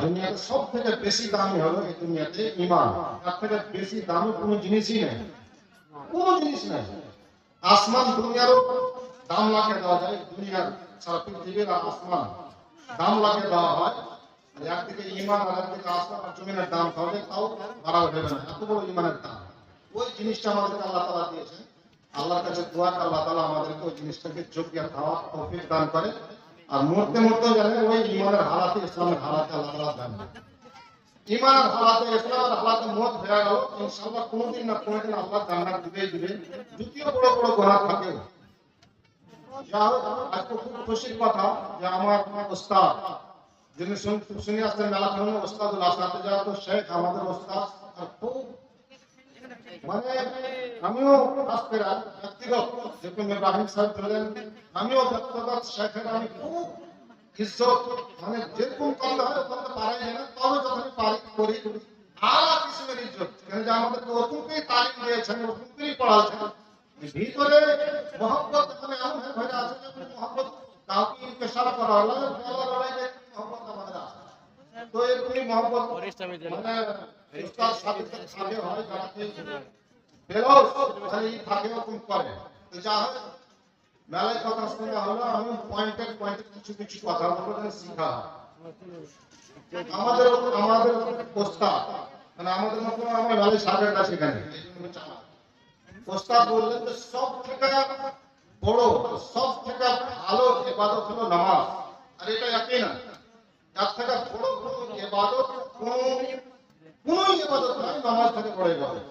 দুনিয়াতে সব থেকে বেশি দামি হলো এই দুনিয়াতে ঈমান। তার থেকে বেশি দামি কোনো জিনিসই নেই, কোনো জিনিস নেই। আসমান দুনিয়ারও দাম লাগিয়ে দেওয়া যায়, দুনিয়ার সারা পৃথিবীর আসমান দাম লাগিয়ে দেওয়া হয়, একদিকে ঈমান আর একদিকে আসমান আর জমিনের দাম, তাহলে তাও ধরা উঠবে না, এত বড় ঈমানের দাম। ওই জিনিসটা আমাদেরকে আল্লাহ তাআলা দিয়েছেন। আল্লাহর কাছে দোয়া করে আল্লাহ তাআলা আমাদেরকে ওই জিনিসটাকে যোগ্য হওয়ার তৌফিক দান করে। আর মরতে মরতে জানে ওই ঈমানের হালাতে, ইসলামের হালাতে আল্লাহ তাআলা দান করে। ঈমানের হালাতে, ইসলামের হালাতে মত হয়ে গেল, ইনশাআল্লাহ কোনোদিন না কোনোদিন আল্লাহ জান্নাত দিবেই দিবে, যদিও বড় বড় গুনাহ থাকে। যা হোক, আজকে খুব খুশির কথা যে আমার ওস্তাদ যিনি শুনে আসছেন মেলাখানে, ওস্তাদুল আসাতিজা তো শেখ আমাদের ওস্তাদ। আর খুব মানে আমিও খাস করে ব্যক্তিগত, যেরকম ইব্রাহিম সাহেব বললেন, আমিও ব্যক্তিগত শেখের আমি খুব ইজ্জত, মানে যেরকম করতে হয় করতে পারাই যায় না, তবে যখন পারি করি আলা কিসমের ইজ্জত, কেন যে আমাদেরকে ওরকমই তালিম দিয়েছেন, ওরকমই পড়াচ্ছেন। ভিতরে মহব্বত মানে এমন হয়ে আছে যে মহব্বত কাউকে ইনকেশার করা হলো, মহব্বত আমাদের আছে। তো এরকমই মহব্বত মানে উস্তাদ সাথে সাথে হয়, যারা বেলস মানে থাকে ওরকম করে। তো যা হয় মেলায় কথা শোনা হলো, আমি পয়েন্টেড কিছু কিছু কথা বলবো, শিখা আমাদের আমাদের ওস্তাদ মানে আমাদের মতো আমার মেলায় সাহেবের কাছে এখানে ওস্তাদ বললেন যে সব থেকে বড়, সব থেকে ভালো ইবাদত হলো নামাজ। আর এটা একই না, তার থেকে বড় কোনো ইবাদত কোনো ইবাদত নাই নামাজ থেকে বড় ইবাদত,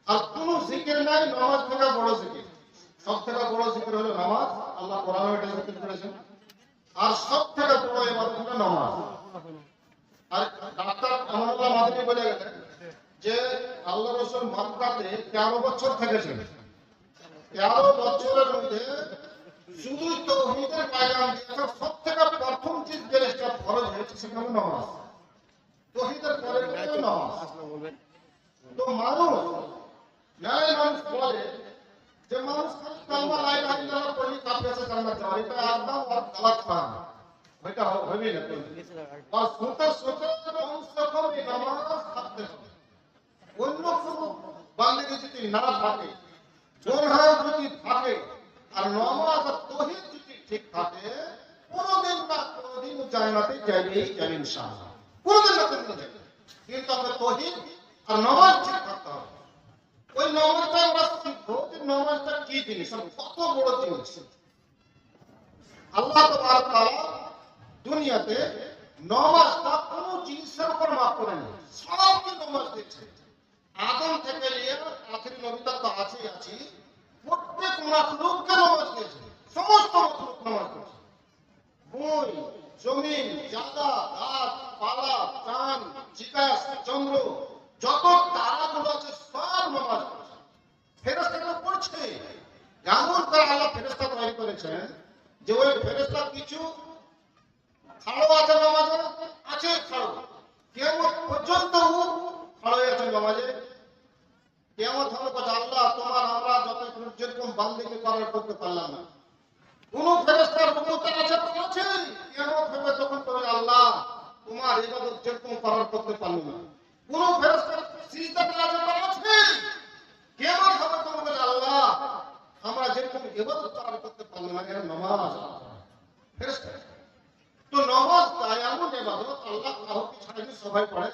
আর কোনো জিকির নাই নামাজ থেকে বড় জিকির। সব থেকে বড় জিকির হলো নামাজ, আল্লাহ কোরআনে এটা জিকির করেছেন। আর সব থেকে বড় ইবাদত হলো নামাজ। আর ডাক্তার আমানুল্লাহ মাদানী বলে গেলেন যে আল্লাহ রাসূল মক্কাতে 13 বছর থেকেছেন, 13 বছরের মধ্যে শুধু তাওহীদের পয়গাম দিয়েছে। সব থেকে প্রথম যে জিনিসটা ফরজ হয়েছে সেটা হলো নামাজ। তাওহীদের পরে হলো নামাজ। তো মানুষ বলে যে মানুষ কালমা লা ইলাহা ইল্লাল্লাহ পড়লে কাফের জান্নাত যাবে, এটা একদম গলত ফাহম, এটা হবে না। আর সুন্নাত মানুষ যখন এই নামাজ থাকতে হবে, অন্য কোনো বান্দেগি যদি না থাকে, গুনাহ যদি থাকে, আর নামাজ আর তাওহীদ যদি ঠিক থাকে, কোনদিন না কোনদিন জান্নাতে যাবেই যাবে ইনশাআল্লাহ, কোনদিন না কোনদিন যাবে। কিন্তু আমাদের তাওহীদ আর নামাজ ঠিক থাকতে হবে। ওই নামাজটা আমরা শিখবো যে নামাজটা কি জিনিস, কত বড় জিনিস। আল্লাহ তাআলা দুনিয়াতে নামাজটা কোন জিনিসের উপর মাফ করেন, সবকে নামাজ দিয়েছে। আদম থেকে নিয়ে আখিরি নবী তক আছে, প্রত্যেক মাখলুককে নামাজ দিয়েছে, সমস্ত মাখলুক নামাজ দিয়েছে। বই, জমিন, জায়গা, গাছ, পালা, চাঁদ, জিজ্ঞাস, চন্দ্র, যত তারাগুলো আছে সব নামাজ পড়ছে। ফেরেশতারা পড়ছে। এমন করে আল্লাহ ফেরেশতা তৈরি করেছেন যে ওই ফেরেশতা কিছু খাড়ো আছে নামাজে, আছে খাড়ো, কিয়ামত পর্যন্ত খাড়ো আছে নামাজে। কিয়ামত হবে কথা আল্লাহ তোমার আমরা যত যেরকম বান্দেগি করার করতে পারলাম না, কোন ফেরেশতার হুকুমতে আছে তো আছে, কিয়ামত হবে তখন বলে আল্লাহ তোমার ইবাদত যেরকম করার করতে পারলাম না। কোন ফেরেশতার সিজদাতে আছে তো আছে, কিয়ামত হবে তখন বলে আল্লাহ আমরা যেরকম ইবাদত করার করতে পারলাম না। এর নামাজ ফেরেশতা। তো নামাজ এমন ইবাদত আল্লাহ কাউকে ছাড়া সবাই পড়ে।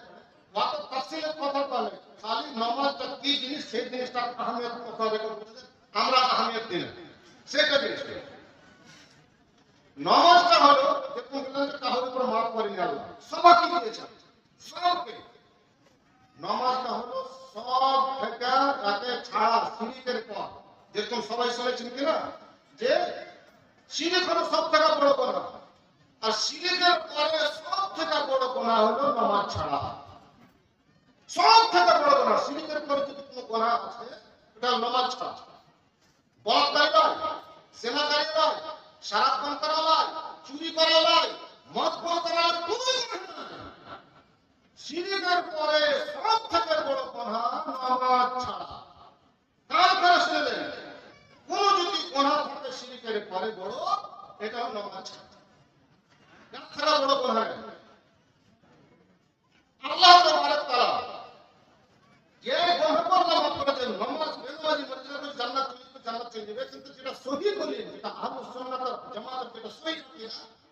কত তাফসীলের কথা বলে, খালি নামাজটা কি জিনিস সেই জিনিসটা আহমিয়ত কথা রেকর্ড করতে আমরা আহমিয়ত দিই না, সেটা জিনিস। নামাজটা হলো যেরকম কাহর উপর মাফ করেনি আল্লাহ, সবাইকে দিয়েছে, সবকে। নামাজটা হলো সব থেকে রাতে ছাড়া শিরকের পর, যেরকম সবাই শুনেছেন কিনা যে শিরক হলো সব থেকে বড় গুনাহ, আর শিরকের পরে সব থেকে বড় গুনাহ হলো নামাজ ছাড়া। সব থেকে বড় গুনাহ, শিরকের পরে যদি কোনো গুনাহ আছে এটা নামাজ ছাড়া। বলাৎকারী নয়, জেনাকারী নয়, শরাব পান করা নয়, চুরি করা নয়, মদ পান করা নয়, কোনো গুনাহ নাই। শিরকের পরে সব থেকে বড় গুনাহ নামাজ ছাড়া। কার করে শুনলেন, কোন যদি গুনাহ থাকে শিরকের পরে বড়, এটা হলো নামাজ ছাড়া। কার বড় গুনাহ?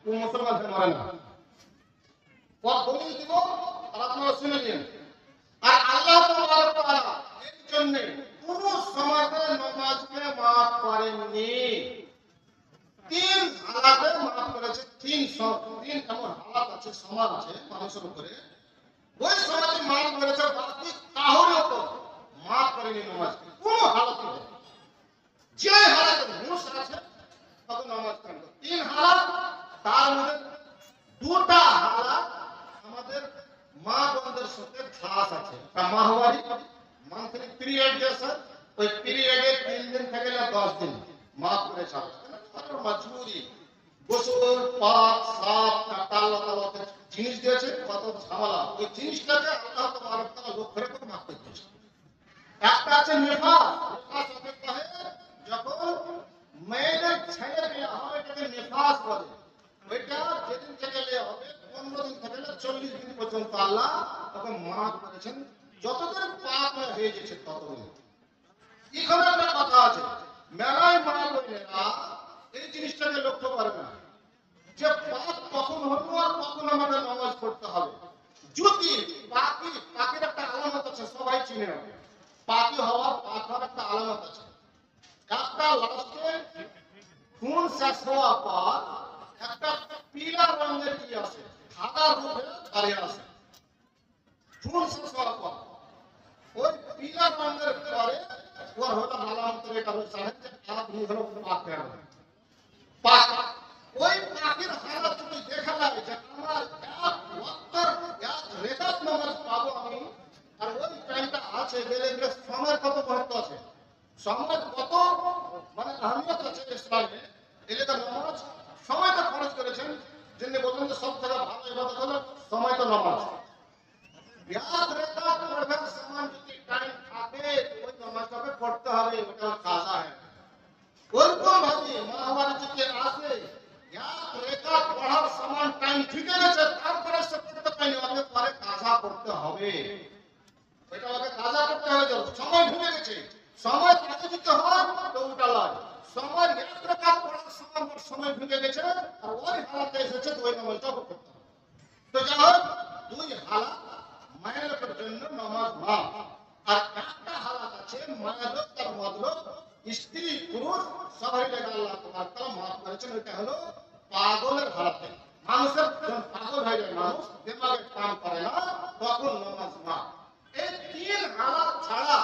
ও মুসলমান হয়ে মরে না। পর দলিল দিব আর আপনারা শুনে নিন। আর আল্লাহ তাআলা তাআলা এর জন্য কোন সমাজে নামাজকে মাফ করেননি। তিন হালাতে মাফ করেছে। তিন এমন হালাত আছে, সমাজ আছে মানুষের উপরে, ওই সমাজে মাফ করেছে, বাকি কাউরে তো মাফ করেনি নামাজকে কোন হালাতে। যে হালাতে হুঁশ আছে তখন নামাজ কায়েম করো। তিন হালাত, তার মধ্যে দুটা হালাত আমাদের মা বোনদের সাথে খাস আছে। মাহওয়ারি মান্থলি পিরিয়ড যেসা, ওই পিরিয়ডে 3 দিন থেকে 10 দিন মাফ করে ছাড়ে। মজবুরি গোসল পাক সাফ কাটা আল্লাহ জিনিস দিয়েছে, কত ঝামেলা, ওই জিনিসটাকে আল্লাহ তাআলা লক্ষ্য রেখে মাফ করে দিয়েছে। একটা আছে নিফাস। নিফাস হতে কহে যখন মেয়েদের ছেলে বিয়ে হবে এটাকে নিফাস বলে। ওইটা যেদিন থেকে হবে 15 দিন থেকে 40 দিন পর্যন্ত আল্লাহ তাকে মাফ করেছেন, যতদিন পাপ হয়ে গেছে ততদিন। এখানে একটা কথা আছে, মেলায় মা বোনেরা এই জিনিসটাকে লক্ষ্য করবে না যে পাপ কখন হলো আর কখন আমাদের নামাজ পড়তে হবে। যদি পাকের একটা আলামত আছে, সবাই চিনে নেবে। পাকি হওয়ার পাক হওয়ার একটা আলামত আছে। একটা লাস্টে খুন শেষ হওয়ার পর একটা পীলা রঙের কি আছে, সাদা রূপে দাঁড়িয়ে আছে। খুন শেষ হওয়ার পর ওই পীলা রঙের পরে ওর হলো আলামত, এটা হলো সাহেব যে খারাপ মুখ হলো পাক হয়ে গেল। পাক ওই পাকের হালাত যদি দেখা লাগে যে আমার এক ওয়াক্তের এক রেখাত নামাজ পাবো আমি, আর ওই টাইমটা আছে, গেলে সময় কত মহত্ব আছে, সময় কত মানে আহমিয়ত আছে ইসলামে। এলাকা নামাজ সময়টা খরচ করেছেন, যিনি বললেন যে সব থেকে ভালো ইবাদত হলো সময় তো নামাজ। এক রেখাত পড়বেন সমান যদি টাইম থাকে ওই নামাজটাকে পড়তে হবে, ওটা কাজা হয়। ওরকম ভাবে মাহওয়ারি যদি আসে এক রেখাত পড়ার সমান টাইম ঠিক গেছে, তারপরে সে পড়তে পারেনি, ওকে পরে কাজা করতে হবে। এটা ওকে কাজা করতে হবে। সময় ঢুকে গেছে, সময় কাজে দিতে হয় তো উল্টা লাগে। সময় এক রেখাত পড়ার সময় ঢুকে গেছে আর ওই হালাতে এসেছে তো ওই নামাজটা করতে হবে। তো যা হোক, দুই হালাত মায়ের জন্য নামাজ মাফ। আর একটা হালাত আছে মায়াদত আর মদলত, স্ত্রী পুরুষ সবাই জায়গা আল্লাহ তাআলা মাফ করেছেন। ওইটা হলো পাগলের হালাতে। মানুষের যখন পাগল হয়ে যায়, মানুষ দিমাগে কাম করে না, তখন নামাজ মাফ। এই তিন হালাত ছাড়া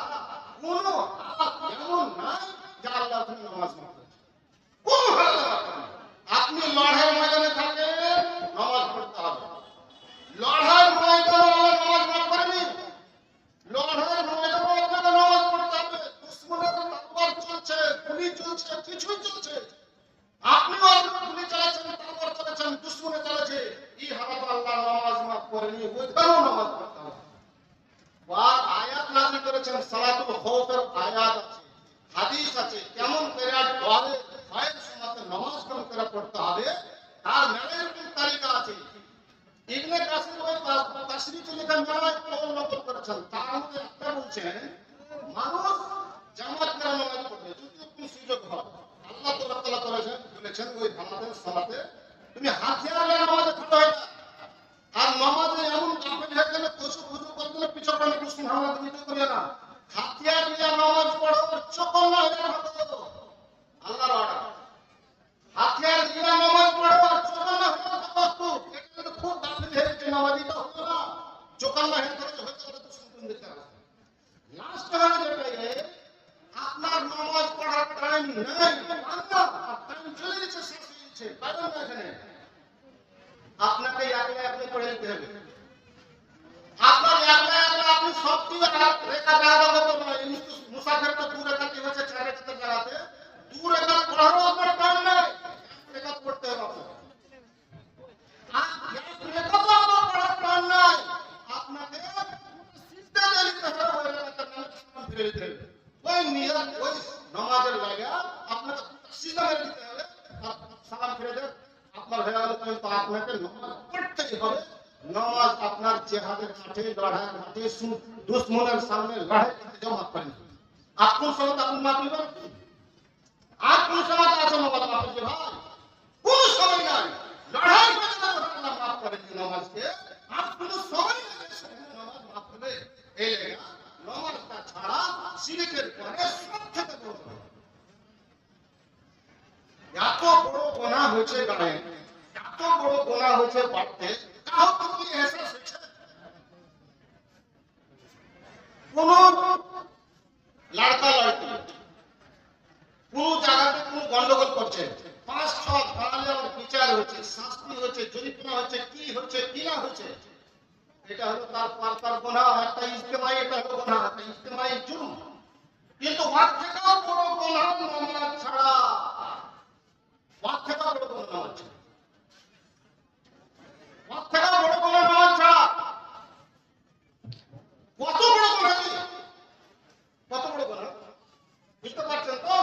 কোন হালাত এমন নাই যে আল্লাহ তাআলা নামাজ মাফ করেছেন। কোন হালাত মাফ। আপনি লড়াইয়ের ময়দানে থাকেন, নামাজ পড়তে হবে। লড়াইয়ের ময়দানে নামাজ মাফ করেনি। লড়াইয়ের ময়দানে আপনাকে নামাজ পড়তে হবে। দুশমনের তরবার চলছে, গুলি চলছে, কিছুই চলছে, আপনিও গুলি চালাচ্ছেন, তরবার চালাচ্ছেন, দুশমনে চালাচ্ছে, এই হালাতে আল্লাহ নামাজ মাফ করেনি, ওইখানেও নামাজ পড়তে হবে। আর আয়াত নাযিল করেছেন, সালাতুল খাউফের আয়াত আছে, হাদিস আছে, কেমন করে দোয়ারে ভয়ের সময়তে নামাজ কেমন করে পড়তে হবে, তার মেলায় তালিকা আছে। ইবনে কাসির ওই তাশরীফে লেখা মেলায় কল নকল করেছেন। তার মধ্যে একটা বলছেন, মানুষ জামাত করে নামাজ পড়বে যদি কোনো সুযোগ হয়। আল্লাহ তাআলা করেছেন, বলেছেন ওই নামাজের সালাতে তুমি হাতিয়ার নিয়ে নামাজে খড়া হয়ে না। আর নামাজে এমন গাফিল হয়ে গেলে কসু খুজু করতে না, পিছনে পড়ে মুসলিম হামলা দিতে করিয়া না। হাতিয়ার নিয়ে নামাজ পড়ো, চোখ না হয়ে থাকো, আল্লাহর অর্ডার। হাতিয়ার নিয়ে নামাজ পড়ো, চোখ না হয়ে থাকো। এটা তো খুব গাফিল হয়ে গেছে, নামাজিটা হলো না, চোখ না হয়ে থাকলে হয়তো তো শুনতে দিতে হবে। লাস্ট হলো যেটা, আপনার নামাজ পড়ার টাইম নেই, আল্লাহ টাইম চলে গেছে, শেষ হয়ে গেছে, পাবেন না এখানে। আপনাকে একলা একলা পড়ে নিতে হবে। আপনার একলা একলা আপনি সব দিয়ে রেখা জায়গা করতে পারেন। মুসাফির তো দূরে কাটতে হচ্ছে, 4 রেখাতে জায়গাতে দূরে কাট পড়ারও আপনার টাইম নেই, রেখা পড়তে হবে আপনাকে। আর এক রেখা তো আপনার পড়ার টাইম নাই, আপনাকে সিজদা দিতে হবে, ওই রেখাতে নামাজ ফিরে দিতে হবে। ওই নিয়ত ওই নামাজের লাগা আপনাকে সিজদা মেরে দিতে হবে আর সালাম ফিরে দেবে, আপনার হয়ে গেল। কিন্তু আপনাকে নামাজ পড়তেই হবে। নামাজ আপনার জিহাদের মাঠে, লড়াইয়ের মাঠে, দুশমনের সামনে লড়াই করতে জমা করেন। আপন সময় আপনি মাপ নেবেন, আর কোন সময় আছে নামাজ মাপ ভাই? কোন সময় নাই। লড়াই করে আল্লাহ মাফ করেন নামাজকে। আর কোনো সময় নামাজ মাফ হবে এই লেগা নামাজটা ছাড়া শিরকের পরে সব থেকে বড় গুনাহ। এত বড় গুনাহ হয়েছে গায়ে, এত বড় গুনাহ হয়েছে বাড়তে, কাউ তো কি এহসাস হয়েছে? কোন লড়কা লড়কি কোন জায়গাতে কোন গন্ডগোল করছে, 5-6 দাঁড়ালে বিচার হচ্ছে, শাস্তি হচ্ছে, জরিমানা হচ্ছে, কি হচ্ছে কি না হচ্ছে, এটা হলো তার গুনাহ। একটা ইজতেমাই, এটা হলো গুনাহ, একটা ইজতেমাই জুলুম। কিন্তু ওর থেকেও বড় গুনাহ নামাজ ছাড়া, ওর থেকেও বড় গুনাহ নামাজ ছাড়া, ওর থেকেও বড় গুনাহ নামাজ ছাড়া। কত বড় গুনাহ, কত বড় গুনাহ বুঝতে পারছেন তো?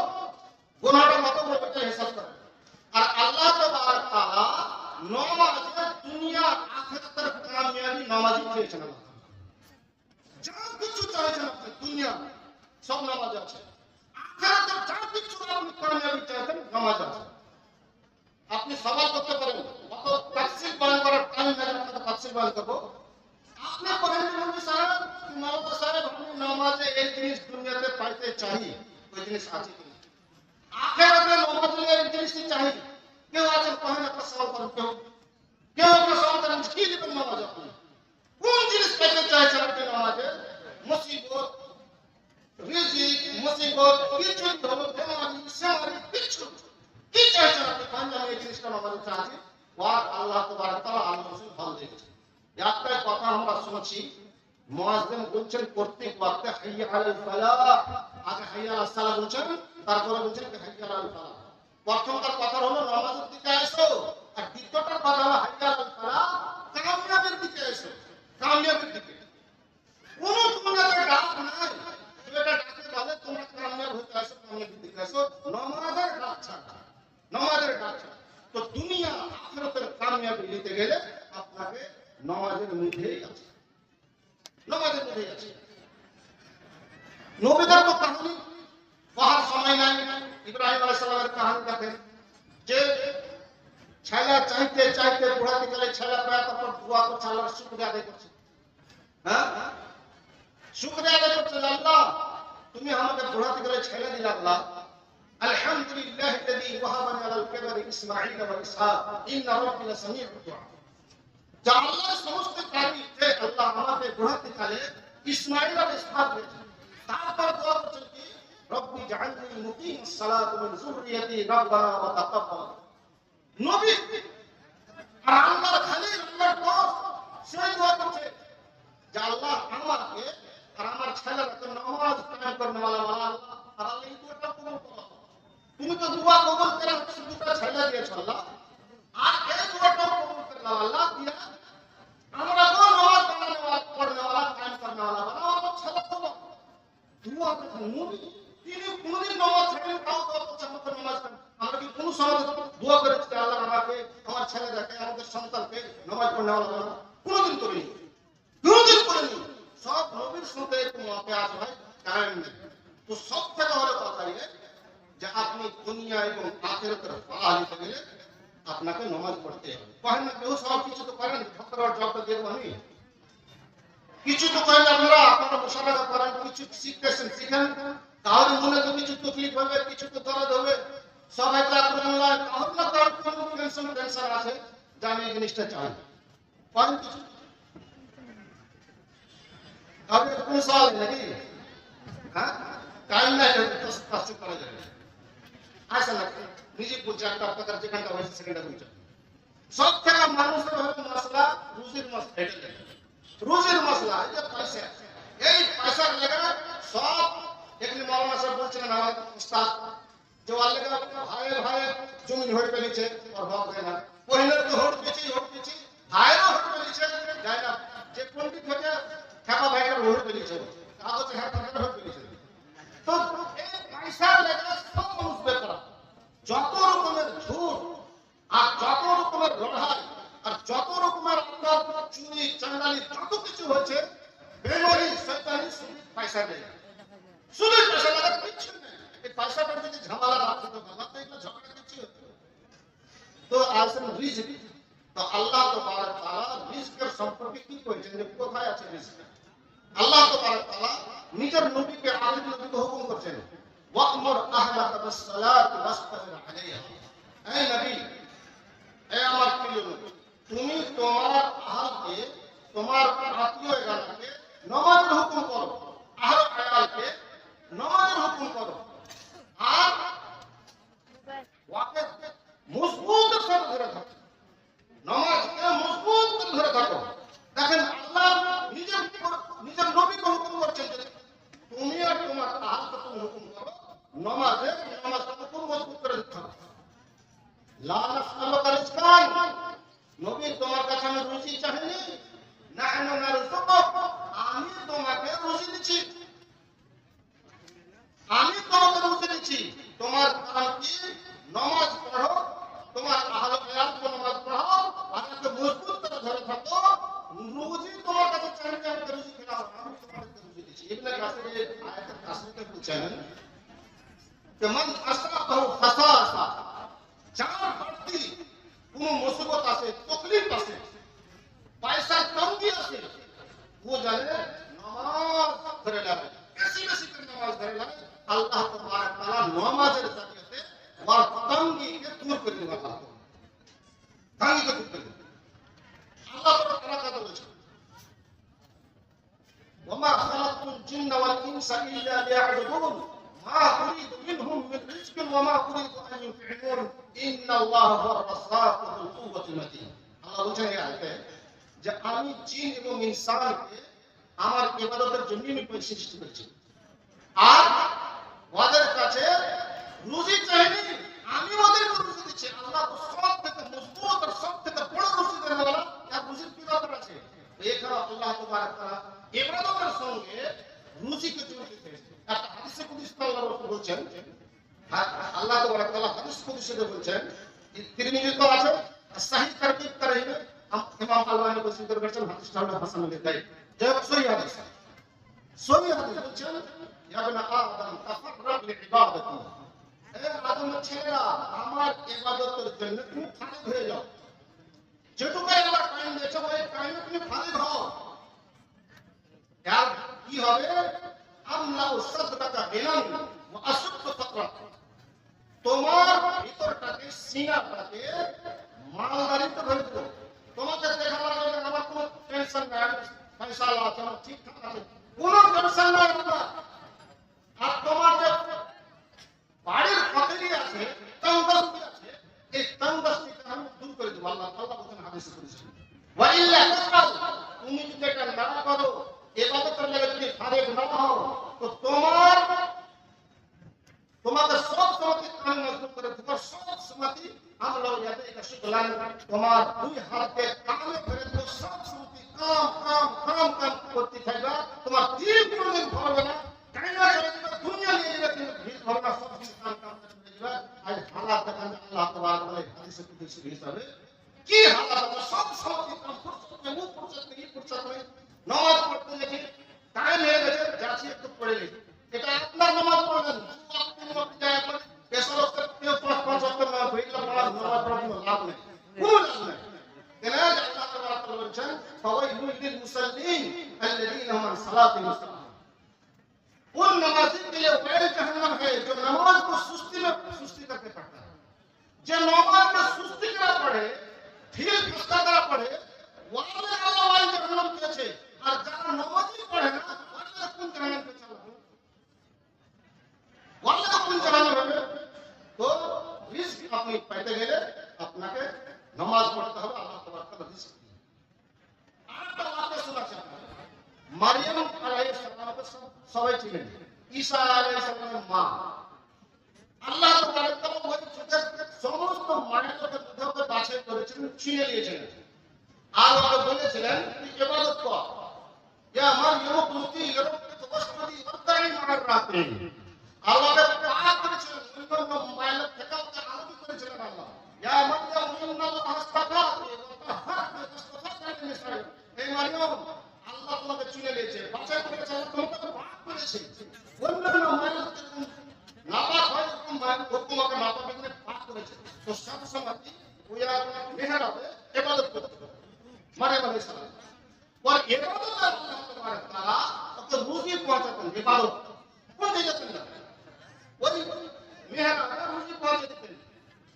গুনাহটা কত বড় এটা হিসাব করেন। আর আল্লাহ তাবারক তাআলা নামাজে দুনিয়া আখিরাতের কামিয়াবি নামাজই চেয়েছেন। আল্লাহ যা কিছু চাইছেন আপনি দুনিয়া সব নামাজ আছে, আখিরাতের যা কিছু আপনি কামিয়াবি চাইছেন নামাজ আছে। আপনি সওয়াল করতে পারেন, অত তাফসীর বয়ান করার টাইম নেই, আপনাকে তাফসীর বয়ান করব। আপনি বলেন নবী সাহেব, নওয়াজ সাহেব, আমি নামাজে এই জিনিস দুনিয়াতে পাইতে চাই, ওই জিনিস আছে কি? আখিরাতে নামাজে এই জিনিসই চাই। কেউ আছেন কহেন একটা সওয়াল করেন, কেউ একটা সওয়াল করেন, কি দিবেন নামাজ আপনি? কোন জিনিস পেতে চাইছেন আপনি নামাজে? মুসিবত, রিজিক, মুসিবত, কিছু হলো বেমারি, সেমারি, কিছু কি চাইছেন আপনি? কারণ আমি এই জিনিসটা নামাজে চাইছি, ওয়ার আল্লাহ তাবারক তাআলা আল্লাহ রাসূল ভালো দিয়েছে। একটাই কথা আমরা শুনেছি, মুয়াজ্জিন বলছেন প্রত্যেক ওয়াক্তে হাইয়া আলাল ফালাহ, আগে হাইয়া আলাস সালাহ বলছেন, তারপরে বলছেন হাইয়া আলাল ফালাহ। প্রথমটার কথা হলো নামাজের দিকে এসো, আর দ্বিতীয়টার কথা হলো হাইয়া আলাল ফালাহ, কামিয়াবের দিকে এসো, কামিয়াবের দিকে। কোন দুনিয়াতে ডাক নাই এটা ডাকে বলে তোমরা কামিয়াব হতে আসো, কামিয়াবের দিকে এসো, নামাজের ডাক ছাড়া, নামাজের ডাক ছাড়া। তো দুনিয়া আখিরাতের কামিয়াবি নিতে গেলে আপনাকে নামাজের মধ্যেই আছে, নামাজের মধ্যেই আছে। নবীদের তো কাহিনী কহার সময় নাই। ইব্রাহিম আলাইহিস সালামের কাহিনী দেখেন, যে ছেলে চাইতে চাইতে বুড়াতে গেলে ছেলে পায়, তারপর দোয়া করছে, আল্লাহর শুকরিয়া আদায় করছে। হ্যাঁ, শুকরিয়া আদায় করছে, আল্লাহ তুমি আমাকে বুড়াতে গেলে ছেলে দিলে, আল্লাহ আলহামদুলিল্লাহিল্লাযী ওয়াহাবানি আলাল কিবারি ইসমাঈল ওয়া ইসহাক ইন্না রাব্বি লাসামিউদ দুআ। যা আল্লাহর সমস্ত তারিফ যে আল্লাহ আমাকে বুড়াতে গেলে ইসমাঈল আর ইসহাক দিয়েছেন। তারপর দোয়া করছেন কি, রব্বি জাআলনি মুকিমাস সালাতি মিন যুররিয়াতি রাব্বানা ওয়া তাকাব্বাল। নবী আর আল্লাহর খলিল, আল্লাহর দোস্ত, সেই দোয়া করছে যে আল্লাহ আমাকে আর আমার ছেলেকে নামাজ কায়েম করনে ওয়ালা বানাও। আর আল্লাহ এই দোয়াটা কবুল করো। তুমি তো দোয়া কবুল করে দুটো ছেলে দিয়েছো আল্লাহ, আর এই দোয়াটা কবুল করলে আল্লাহ দিয়া আমরা তো নামাজ পড়নে ওয়ালা কায়েম করনে ওয়ালা বানাও, আমার ছেলে তো দোয়া করতে নবী তিনি কোনদিন নামাজ ছাড়েন, তাও দোয়া করছেন নামাজ পড়েন। আমরা কি কোন সময় দোয়া করেছি আল্লাহ আমাকে, আমার ছেলে দেখে, আমাদের সন্তানকে নামাজ পড়নে ওয়ালা বানাও? কোনদিন করিনি, কোনদিন করিনি। সব নবীর সাথে একটু মাপে হয় কায়েম নেই। তো সব থেকে হলো কথা যে আপনি দুনিয়া এবং আখিরাতের ফালাহ নিতে গেলে আপনাকে নামাজ পড়তে হবে। কহেন না কেউ সব কিছু তো করেন, ফকরার জবটা দেবো আমি, কিছু তো করেন আপনারা, আপনারা মুশাহাদা করেন, কিছু শিখতেছেন, শিখেন। তাহলে মনে তো কিছু তকলিফ হবে, কিছু তো দরদ হবে, সবাই তো আপনার তাহলে না তার কোনো টেনশন আছে, জানি এই জিনিসটা চাই করেন কিছু। আপনি কোন সওয়াল নাকি? হ্যাঁ, টাইম নাই তো করা যাবে। আসেন না নিজে বলছে, একটা আপনাদের যেখানটা হয়েছে সেখানটা বলছে। সব থেকে মানুষের হলো মশলা রুজির মশলা, রুজির মশলা, এই যে পয়সা, এই পয়সার লেগে সব এখানে মৌলানা সাহেব বলছিলেন আমার উস্তাদ, যে ওর লেগে ভাই ভাই জমিন হয়ে পেয়েছে, ওর ভাব হয় না, পহিলের তো হোট দিচ্ছি, ভাইয়েরও হোট পেয়েছে, যায় না, যে পণ্ডিত হয়েছে খেপা ভাইয়ের হোট পেয়েছে, কাগজে হ্যাঁ হোট পেয়েছে। তো এই পয়সার লেগে সব মানুষ বেকার, যত রকমের ঝুট আর যত রকমের লড়াই আর যত রকমের চুরি চাঁদালি যত কিছু হচ্ছে, বেমারি শয়তানি পয়সা নেই, শুধু পয়সা লাগা কিছু নেই। এই পয়সাটা যদি ঝামেলা না হতো, বাবা তো এগুলো ঝগড়া কিছু হতো। তো আসেন রিজিক, নবীকে কি করেছেন যে কোথায় আছে রিজিক? আল্লাহ তাআলা নিজের নবীকে আখির নবীকে হুকুম করছেন ওয়া'মুর আহলাকা বিস-সালাতি ওয়াসতাবির আলাইহা। এই নবী, এই আমার প্রিয় নবী, তুমি তোমার আহলকে, তোমার আত্মীয়গণকে নামাজের হুকুম করো, আহল আয়ালকে নামাজের হুকুম করো, আর ওয়াকে মজবুত করে ধরে থাকো, নামাজকে মজবুত করে ধরে থাকো। দেখেন আল্লাহ নিজের নবীকে হুকুম করছেন যে তুমি আর তোমার আহলকে তুমি হুকুম করো নামাজটাকে খুব মজবুত করে দিতে হবে। লা নাসআলুকা রিজকান, নবী তোমার কাছে আমি রুজি চাইনি, নাহনু নারযুকুক, আমি তোমাকে রুজি দিচ্ছি, আমি তোমাকে রুজি দিচ্ছি। তোমার কারণ কি? নামাজ পড়ো, তোমার আহলে আয়াতকে নামাজ পড়াও, আর একে মজবুত করে ধরে থাকো। রুজি তোমার কাছে চাইলে আমি রুজি খেলাও, আমি তোমাকে রুজি দিচ্ছি। ইবনে কাসির আয়াতের তাফসীরে বলছেন কেমন আসরাফাহু ফাসাসা, যার বাড়তি কোন মুসিবত আছে, তকলিফ আছে, পয়সার তঙ্গি আছে, ও জানে নামাজ ধরে লাগে, বেশি বেশি করে নামাজ ধরে লাগে। আল্লাহ তাআলা নামাজের জারিয়াতে ওর তঙ্গিকে দূর করে দেবে। তঙ্গিকে দূর করে দেবে। আল্লাহ তাআলা কথা বলেছেন ওমা খালাকতুল জিন্না ওয়াল ইনসা ইল্লা লিয়াবুদুন মা উরিদু মিনহুম মিন রিজকিন ওয়া মা উরিদু আন ইউতি'মুন ইন্নাল্লাহা হুয়ার রাজ্জাকু যুল কুওয়াতিল মাতিন। আল্লাহ বলেছেন এই আয়াতে যে আমি জিন এবং ইনসানকে আমার ইবাদতের জন্য আমি সৃষ্টি করেছি, আর ওদের কাছে রুজি চাইনি, আমি ওদেরকে রুজি দিচ্ছি। আল্লাহ তো সব থেকে মজবুত আর সব থেকে বড় রুজি দেওয়ার ওয়ালা, আর রুজির কি দরকার আছে? এখানে আল্লাহ তাবারক তাআলা ইবাদতের সঙ্গে রুজিকে জড়িত করেছেন। একটা হাদিসে কুদসি আল্লাহ রাসূল বলছেন, আল্লাহ তাবারক তাআলা হাদিস কুদসিতে বলছেন, তিরমিজিতে আছে, সহিহ তারকিব তারহিবে ইমাম আল-বানী বলছেন হাদিসটা হলো হাসান আল-গায়ব, যে সহিহ হাদিস। সহিহ হাদিস বলছেন ইয়া ইবনে আদম তাফাররাগ লিইবাদাতি, হে আদমের ছেলেরা আমার ইবাদতের জন্য তুমি ফারিগ হয়ে যাও, যেটুকু আল্লাহ টাইম দিয়েছে ওই টাইমে তুমি ফারিগ হও। আর কি হবে? আমলাউ সাদরাকা গিনান ওয়া আসুদ্দু ফাকরাক, তোমার ভিতরটাকে, সিনাটাকে মালদারিতে ভরে দেবো। তোমাকে দেখা লাগবে আমার কোনো টেনশন নাই, পয়সা আছে, ঠিকঠাক আছে, কোনো টেনশন নাই আপনার। আর তোমার যে বাড়ির ফকিরি আছে, তঙ্গস্তি আছে, এই তঙ্গস্তিকে আমি দূর করে দেবো। আল্লাহ তাআলা বলেছেন হাদিসে কুদসি, ওয়া ইল্লা তাফআল, তুমি যদি এটা না করো, ইবাদতের লাগি যদি ফারিগ না হও, তো তোমাকে সব সময় কান মজবুত করে, তোমার সব সময় আমলা ইয়াতে এটা শুকলান, তোমার দুই হাতে কানে ধরে তো সব সময় কাম করতে থাকবে। তোমার দিল কোনদিন ভরবে না, কাইনা করে দিবে, দুনিয়া নিয়ে যাবে, কিন্তু দিল ভরবে না, সব সময় কাম করে দিবে। আর হালাত দেখেন আল্লাহ তাআলা বলে হাদিসে কুদসি হিসাবে কি হালাত আছে, সব সময় কাম করতে, মুখ করতে, কি করতে, নামাজ পড়তে দেখি টাইম হয়ে গেছে, যাচ্ছি একটু পড়ে নিই, এটা আপনার নামাজ পড়বেন, আপনি নামাজ যায় পড়ে পেছর ওকে কেউ 5 ওয়াক্ত না পড়লে নামাজ পড়ার কোনো লাভ নেই, কোনো লাভ নেই। কেন আল্লাহ তাআলা বলেছেন ফাওয়াইলুল লিল মুসাল্লিন আল্লাযীনা হুম আন সালাতিহিম সাহুন, उन नमाजी के लिए वैल जहन्नम है जो नमाज को सुस्ती करके पढ़ता है। जो नमाज में सुस्ती करा पढ़े, ढील फुसका करा पढ़े, वाले अल्लाह वैल जहन्नम के छे, और যারা নামাজই পড়ে না ওরা কোন জাহান্নামে চলে, ওরা কোন জাহান্নামে হবে? তো রিস্ক আপনি পাইতে গেলে আপনাকে নামাজ পড়তে হবে, আল্লাহ তাআলা রিস্ক দিয়ে। আরেকটা ওয়াকিয়া শোনাচ্ছি আপনাদের। মারিয়াম আলাইহিস সালামকে সবাই ছিলেন, ঈসা আলাইহিস সালামের মা। আল্লাহ তাআলা ওই যুগের সমস্ত মায়েদেরকে মধ্যে বাছাই করেছিলেন, চিনে নিয়েছিলেন, আর ওকে বলেছিলেন তুই ইবাদত কর, ইয়া মারইয়াম কুনতি লিরাব্বিকি ওয়াসজুদি ওয়ারকাই মা'আর রাকিন। আল্লাহকে পাক করেছিলেন, অন্যান্য মায়েদের থেকে ওকে আলাদা করেছিলেন আল্লাহ। ইয়া মারইয়াম ইন্নাল্লাহা আসতাফাকি ওয়া তাহহারকি ওয়াসতাফাকি লিনিসাই, হে মারইয়াম আল্লাহ তোমাকে চুনে নিয়েছে, বাছাই করেছে, আল্লাহ তোমাকে পাক করেছে। অন্যান্য মায়েদের থেকে নাপাক হয়, এরকম মায়ের তোমাকে নাপাক করে পাক করেছে। তো সব সময় ওই মেহরাবে ইবাদত করতে হবে। মারিয়াম আলাইহিস সালাম और इबादत अल्लाह तबारक ताला तो रूजी पहुंचाते हैं इबादत কোন জায়গা থেকে ওই মেহরাবে রুজি পৌঁছে দিতেন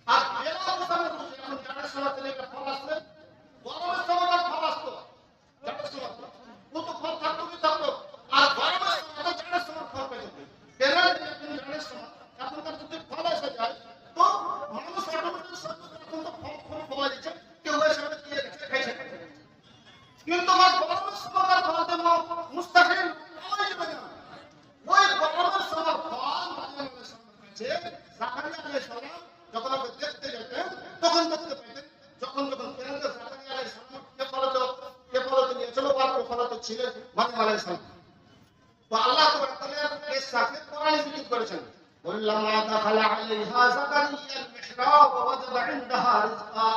আর বেলা মুসাফির রুজি এখন জানার সময় থেকে একটা ফল আসলে গরমের সময় ফল আসতো জানার সময় ও তো ফল থাকতো কি থাকতো আর গরমের সময় জানার সময় ফল পেয়ে যেত বেলা জানার সময় এখনকার যদি ফল এসে যায় তো মানুষ অটোমেটিক সব এখন তো ফল ফল পাওয়া যাচ্ছে কেউ এসে দিয়ে গেছে খাইছে কিন্তু আমার গরমের সময় ফল দেবো মুস্তাহিল পাওয়া যাবে না ওই গরমের সময় ফল মাঝে মাঝে যে জাকারিয়া আলাইহিস সালাম যখন আপনি দেখতে যেতেন তখন দেখতে পেতেন যখন ফেরেশতা জাকারিয়া আলাইহিস সালাম কে ফলতে নিয়েছিল বাপ ফলতে ছিলেন মারিয়াম আলাইহিস সালাম তো আল্লাহ তাআলা তাআলা এর সাথে কোরআনে জিকির করেছেন কুল্লামা দাখালা আলাইহা জাকারিয়া আল-মিহরাব ওয়াজাদা ইনদাহা রিজকা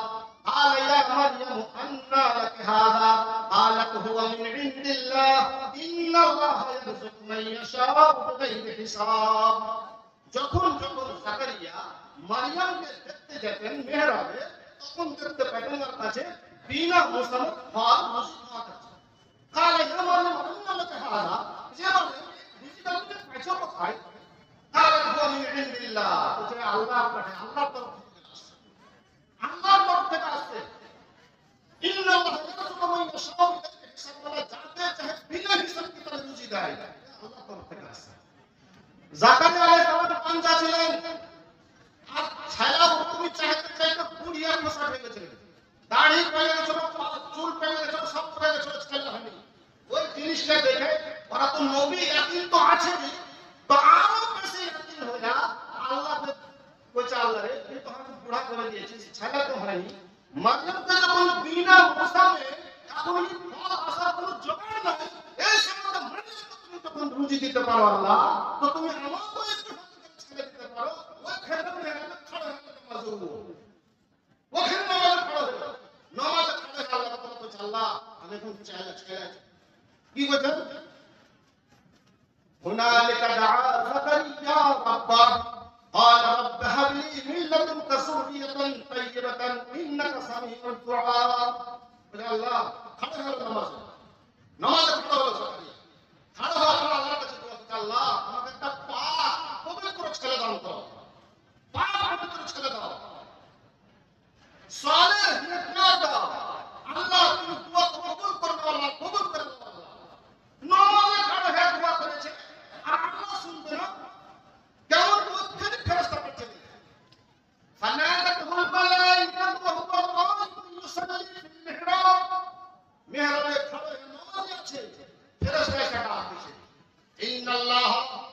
قال يا مريم أنى لك هذا قالت هو من عند الله إن الله يرزق من يشاء بغير حساب যখন জাকারিয়া মারিয়ামকে দেখতে যেতেন মেহরাবে তখন দেখতে পেতেন ওর কাছে বিনা মুসামত ফল রুজি খাওয়া হচ্ছে قال يا مريم أنى لك هذا যে মারিয়াম রুজিটা তুমি পাইছো কোথায় قالت هو من عند الله এটা আল্লাহর কাছে আল্লাহর তরফ আল্লাহর তরফ থেকে আসছে ইন্নাল্লাহ ইয়ারযুকু মান ইয়াশাউ বিগৈরি হিসাব ওয়া যাতে চাহে বিনা হিসাব কিতাবে রুজি দেয় আল্লাহর তরফ থেকে আসছে জাকারিয়া আলাইহিস সালাম পাঞ্জা ছিলেন আর ছায়া তুমি চাইতে চাইতে পুরিয়া খোসা হয়ে গেছিলেন দাড়ি পেয়ে গেছিল চুল পেয়ে গেছিল সব পেয়ে গেছিল ছায়া হয়নি ওই জিনিসটা দেখে ওরা তো নবী ইয়াকিন তো আছে তো আরো বেশি ইয়াকিন হয়ে না আল্লাহ কইছে আল্লাহ রে তুই তো আমাকে বুড়া করে দিয়েছিস ছায়া তো হয়নি মারিয়ামকে যখন বিনা মুসামে এখন ফল আসার কোনো জোগাড় নাই এই সময় মারিয়ামকে তুমি যখন রুজি দিতে পারো আল্লাহ তো তুমি আমাকেও একটু ছেড়ে দিতে পারো ওখানে খড়া হয়ে নামাজ পড়ো ওখানে নামাজ পড়ো নামাজ পড়ে আল্লাহ তাআলা তো আল্লাহ আমি এখন চাইলে ছেড়ে কি বলেন হুনালিকা দাআ জাকারিয়া রাব্বাহ قال رب هب لي من لدنك ذرية طيبة إنك سميع الدعاء الله خڑا হলো নামাজ খড়া হলো জাকারিয়া খড়া হলো আল্লাহর কাছে দোয়া করতে আল্লাহ আমাকে একটা পাক পবিত্র ছেলে দান করো পাক পবিত্র ছেলে দাও সালেহ নেককার দাও আল্লাহ তুমি দোয়া কবুল করো আল্লাহ কবুল করো আল্লাহ নামাজে খড়া হয়ে দোয়া করেছে আর আল্লাহ শুনবে না কেমন ওখানে ফেরেশতা পাঠিয়ে দিলেন ফানাদাতুল মালাইকাতু ওয়া হুয়া রাকিবুন ইউসাল্লি ফিল মিহরাব মিহরাবে খড়া হয়ে নামাজ আছে ফেরেশতা এসে ডাক দিয়েছে ইন্নাল্লাহ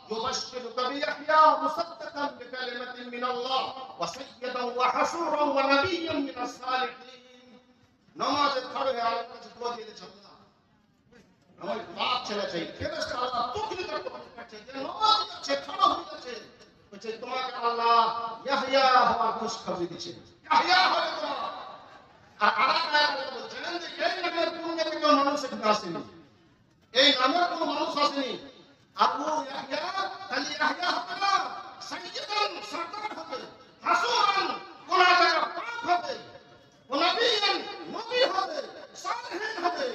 ইউবাশশিরুকা বিয়াহইয়া মুসাদ্দাকান বিকালিমাতিন মিনাল্লাহ ওয়া সাইয়্যিদান ওয়া হাসুরান ওয়া নাবিয়্যান মিনাস সালিহিন নামাজে খড়া হয়ে আল্লাহর কাছে দোয়া দিয়েছে আল্লাহ আমার বাপ ছেলে চাই ফেরেশতা আল্লাহ তুকলি করতে পারছে যে নামাজ আছে খড়া হয়ে গেছে বলছে তোমাকে আল্লাহ ইয়াহইয়া হওয়ার খুশখবরি দিয়েছে ইয়াহইয়া হবে তোমার আর আরেকটা আয়াত বলছেন যে এই নামের কোন কেউ মানুষ এখানে আসেনি এই নামের কোনো মানুষ আসেনি আবু ইয়াহইয়া খালি ইয়াহইয়া হবে না সাইয়্যিদান সরদার হবে হাসুরান কোন জায়গা পাক হবে কোন নবীন নবী হবে সালেহিন হবে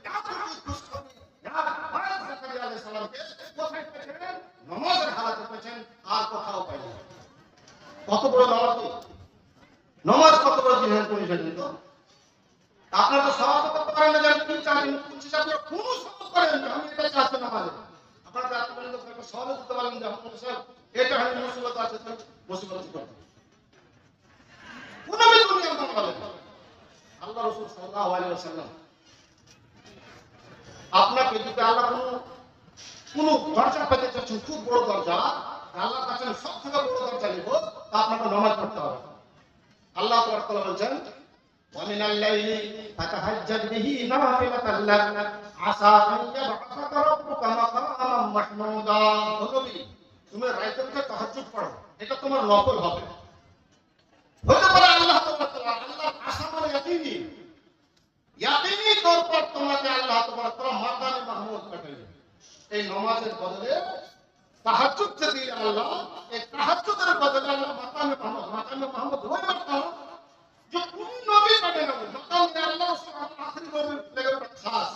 এত খুশখবরি যার ভাই জাকারিয়া আলাইহিস সালামকে কোথায় পেয়েছেন নামাজের হালাতে পেয়েছেন আর কোথাও পাইনি কত বড় নামাজ কত বড় জিহাদ করেছেন তো আপনারা তো সওয়াব করতে পারেন না যে কি চান কিছু আপনারা কোন সওয়াব করেন না আমি এটা চাচ্ছি নামাজে আপনারা চাচ্ছেন না যে সওয়াব করতে পারেন যে আপনারা সব এটা আমি মুসিবত আছে তো মুসিবত করতে কোন আমি দুনিয়ার দাম বলেন আল্লাহ রাসূল সাল্লাল্লাহু আলাইহি ওয়াসাল্লাম আপনাকে যদি আল্লাহ কোন দরজা পেতে চাচ্ছেন খুব বড় দরজা আল্লাহর কাছে সব থেকে বড় দরজা নিব তা আপনাকে নামাজ পড়তে হবে আল্লাহ তাআলা বলেন ওয়া মিনাল লাইলি ফাতাহাজ্জাদ বিহি নাফিলাতাল লাক আসা আন ইয়াবআসাকা রাব্বুকা মাকামান মাহমুদা ও নবী তুমি রাতে তাহাজ্জুদ পড়ো এটা তোমার নফল হবে হতে পারে আল্লাহ তাআলা আল্লাহর আশা মানে ইয়াকিনি তौर पर তোমাকে আল্লাহ তাআলা মাকামে মাহমুদ পাঠাবেন এই নামাজের বদলে তাহাজ্জুদ দিলে আল্লাহ এই তাহাজ্জুদের বদলে আল্লাহ মাকামে মাহমুদ ওই মাকাম যে কোন নবী পাবে না মাকামে আল্লাহ সুবহানাহু আখিরি নবীর লেগে খাস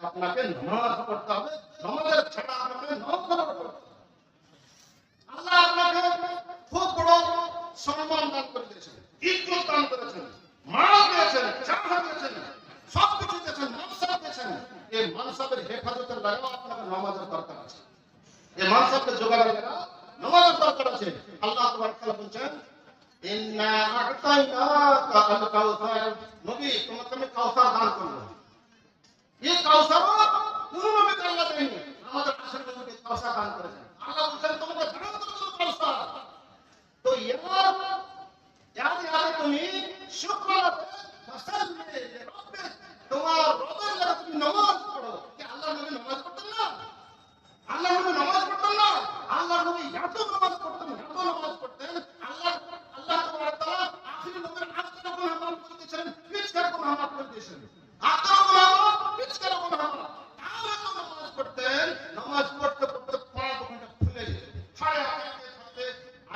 আপনাকে নামাজ পড়তে হবে, নামাজের ছাড়া আপনাকে নফল করতে হবে। আল্লাহ আপনাকে খুব বড় সম্মান দান করে দিয়েছেন, ইজ্জত দান করেছেন, মাল দিয়েছেন, জাহা দিয়েছেন, সব কিছু দিয়েছেন, মানসাব দিয়েছেন। এই মানসাবের হেফাজতের লাগা আপনাকে নামাজের দরকার আছে। এই মানসাবকে জোগাড়ের লাগা নামাজের দরকার আছে। আল্লাহ তাবারক তাআলা বলেন, ইন্না আ'তাইনাকা আল কাউসার, নবী তোমাকে আমি কাউসার দান করব। এই কাউসার কোন নবীকে আল্লাহ দেয়নি, আমাদের আসল নবীকে কাউসার দান করেছেন। আল্লাহ বলেন তোমাকে দান করব কাউসার। তো याद তুমি শুকর ফসলবে রব্বে, তোমার রবের লাগা তুমি নামাজ পড়ো। কি আল্লাহ নবী নামাজ পড়তেন না? আল্লাহ নবী নামাজ পড়তেন না? আল্লাহ নবী এত নামাজ পড়তেন, এত নামাজ পড়তেন। আল্লাহ তাবারক তাআলা আখিরি নবীর আজকের গুনাহ মাফ করে দিয়েছেন, পিছকার গুনাহ মাফ করে দিয়েছেন। আজকের গুনাহ মাফ, পিছকার গুনাহ মাফ। তাও এত নামাজ পড়তেন, নামাজ পড়তে পড়তে পা দুখানা ফুলে যেত। সাড়ে আটটায় থাকতে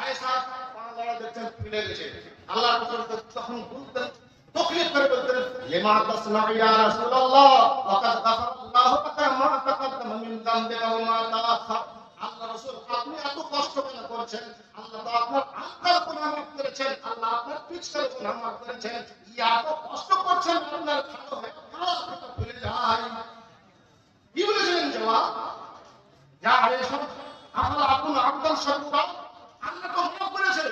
আয়েশা পা দ্বারা দেখতেন ফুলে গেছে। আল্লাহ রাসূল তখন বলতেন, তকলিফ করে বলতেন, লিমা তাসনা ইয়া রাসূলুল্লাহ ওয়াকাদ গাফারাল্লাহু লাকা মা তাকাদ্দামা মিন যামবিকা ওয়া মা তাআখার। আল্লাহ রাসূল আপনি এত কষ্ট কেন করছেন? আল্লাহ তো আপনার আগের গুনাহ মাফ করেছেন, আল্লাহ আপনার পিছনের গুনাহ মাফ করেছেন। এত কষ্ট করছেন আপনার ভালো হয় খাওয়া কথা ভুলে যায়। কি বলেছিলেন জবাব? যা আয়েশা আল্লাহ আপন আব্দাল শাকুরা, আল্লাহ তো মাফ করেছেন,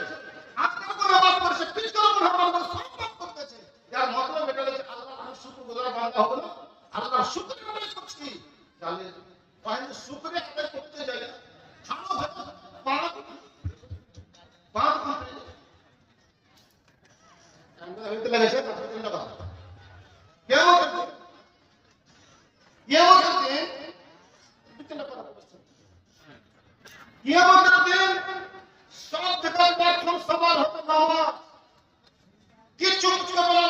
আপনার গুনাহ মাফ করেছে, পিছনের গুনাহ মাফ করেছে, সব মাফ করতেছে। যার মতলব এটা হচ্ছে আল্লাহ আমি শুকরগুজার বান্দা হব না, আল্লাহর শুকর আদায় করছি। তাহলে তাহলে শুকরিয়া আদায় করতে যাই না, খাওয়া ভাত পাঁচ আমরা হইতে লেগেছে না তিনটা কথা। কিয়ামতের দিন তিনটা কথা বলছি। কিয়ামতের দিন সব থেকে প্রথম সওয়াল হবে নামাজ। কিছু কিছু বলে